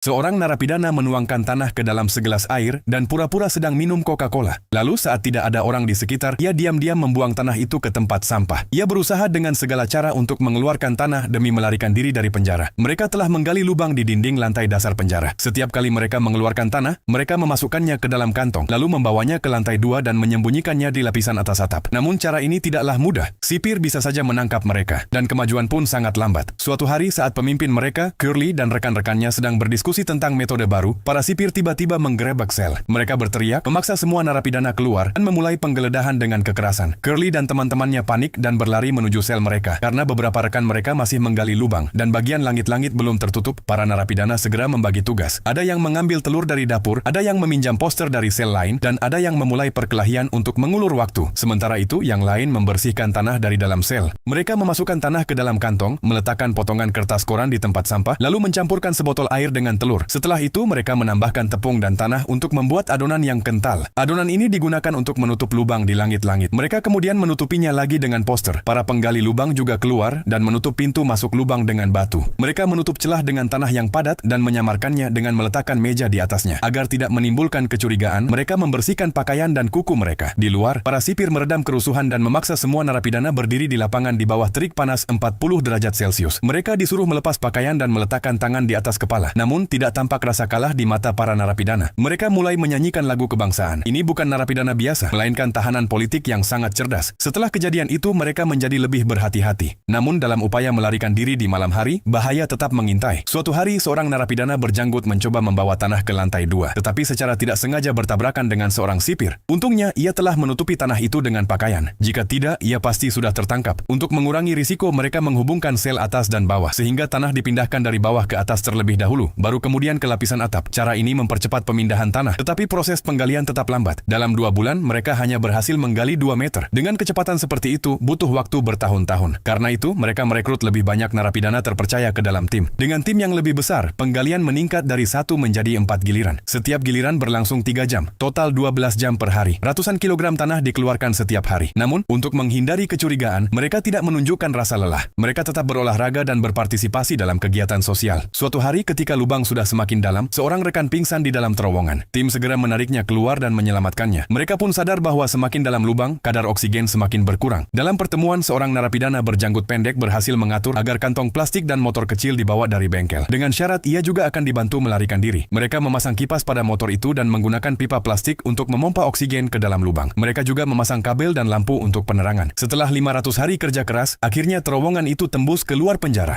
Seorang narapidana menuangkan tanah ke dalam segelas air dan pura-pura sedang minum Coca-Cola. Lalu saat tidak ada orang di sekitar, ia diam-diam membuang tanah itu ke tempat sampah. Ia berusaha dengan segala cara untuk mengeluarkan tanah demi melarikan diri dari penjara. Mereka telah menggali lubang di dinding lantai dasar penjara. Setiap kali mereka mengeluarkan tanah, mereka memasukkannya ke dalam kantong, lalu membawanya ke lantai 2 dan menyembunyikannya di lapisan atas atap. Namun cara ini tidaklah mudah. Sipir bisa saja menangkap mereka, dan kemajuan pun sangat lambat. Suatu hari saat pemimpin mereka, Curly dan rekan-rekannya sedang berdiskusi tentang metode baru, para sipir tiba-tiba menggerebek sel. Mereka berteriak, memaksa semua narapidana keluar, dan memulai penggeledahan dengan kekerasan. Curly dan teman-temannya panik dan berlari menuju sel mereka, karena beberapa rekan mereka masih menggali lubang, dan bagian langit-langit belum tertutup. Para narapidana segera membagi tugas. Ada yang mengambil telur dari dapur, ada yang meminjam poster dari sel lain, dan ada yang memulai perkelahian untuk mengulur waktu. Sementara itu, yang lain membersihkan tanah dari dalam sel. Mereka memasukkan tanah ke dalam kantong, meletakkan potongan kertas koran di tempat sampah, lalu mencampurkan sebotol air dengan telur. Setelah itu mereka menambahkan tepung dan tanah untuk membuat adonan yang kental. Adonan ini digunakan untuk menutup lubang di langit-langit. Mereka kemudian menutupinya lagi dengan poster. Para penggali lubang juga keluar dan menutup pintu masuk lubang dengan batu. Mereka menutup celah dengan tanah yang padat dan menyamarkannya dengan meletakkan meja di atasnya. Agar tidak menimbulkan kecurigaan, mereka membersihkan pakaian dan kuku mereka. Di luar, para sipir meredam kerusuhan dan memaksa semua narapidana berdiri di lapangan di bawah terik panas 40 derajat Celcius. Mereka disuruh melepas pakaian dan meletakkan tangan di atas kepala. Namun tidak tampak rasa kalah di mata para narapidana. Mereka mulai menyanyikan lagu kebangsaan. Ini bukan narapidana biasa, melainkan tahanan politik yang sangat cerdas. Setelah kejadian itu, mereka menjadi lebih berhati-hati. Namun dalam upaya melarikan diri di malam hari, bahaya tetap mengintai. Suatu hari, seorang narapidana berjanggut mencoba membawa tanah ke lantai 2, tetapi secara tidak sengaja bertabrakan dengan seorang sipir. Untungnya, ia telah menutupi tanah itu dengan pakaian. Jika tidak, ia pasti sudah tertangkap. Untuk mengurangi risiko, mereka menghubungkan sel atas dan bawah, sehingga tanah dipindahkan dari bawah ke atas terlebih dahulu, baru kemudian ke lapisan atap. Cara ini mempercepat pemindahan tanah, tetapi proses penggalian tetap lambat. Dalam 2 bulan, mereka hanya berhasil menggali 2 meter. Dengan kecepatan seperti itu, butuh waktu bertahun-tahun. Karena itu, mereka merekrut lebih banyak narapidana terpercaya ke dalam tim. Dengan tim yang lebih besar, penggalian meningkat dari 1 menjadi 4 giliran. Setiap giliran berlangsung 3 jam, total 12 jam per hari. Ratusan kilogram tanah dikeluarkan setiap hari. Namun, untuk menghindari kecurigaan, mereka tidak menunjukkan rasa lelah. Mereka tetap berolahraga dan berpartisipasi dalam kegiatan sosial. Suatu hari ketika lubang sudah semakin dalam, seorang rekan pingsan di dalam terowongan. Tim segera menariknya keluar dan menyelamatkannya. Mereka pun sadar bahwa semakin dalam lubang, kadar oksigen semakin berkurang. Dalam pertemuan, seorang narapidana berjanggut pendek berhasil mengatur agar kantong plastik dan motor kecil dibawa dari bengkel. Dengan syarat ia juga akan dibantu melarikan diri. Mereka memasang kipas pada motor itu dan menggunakan pipa plastik untuk memompa oksigen ke dalam lubang. Mereka juga memasang kabel dan lampu untuk penerangan. Setelah 500 hari kerja keras, akhirnya terowongan itu tembus keluar penjara.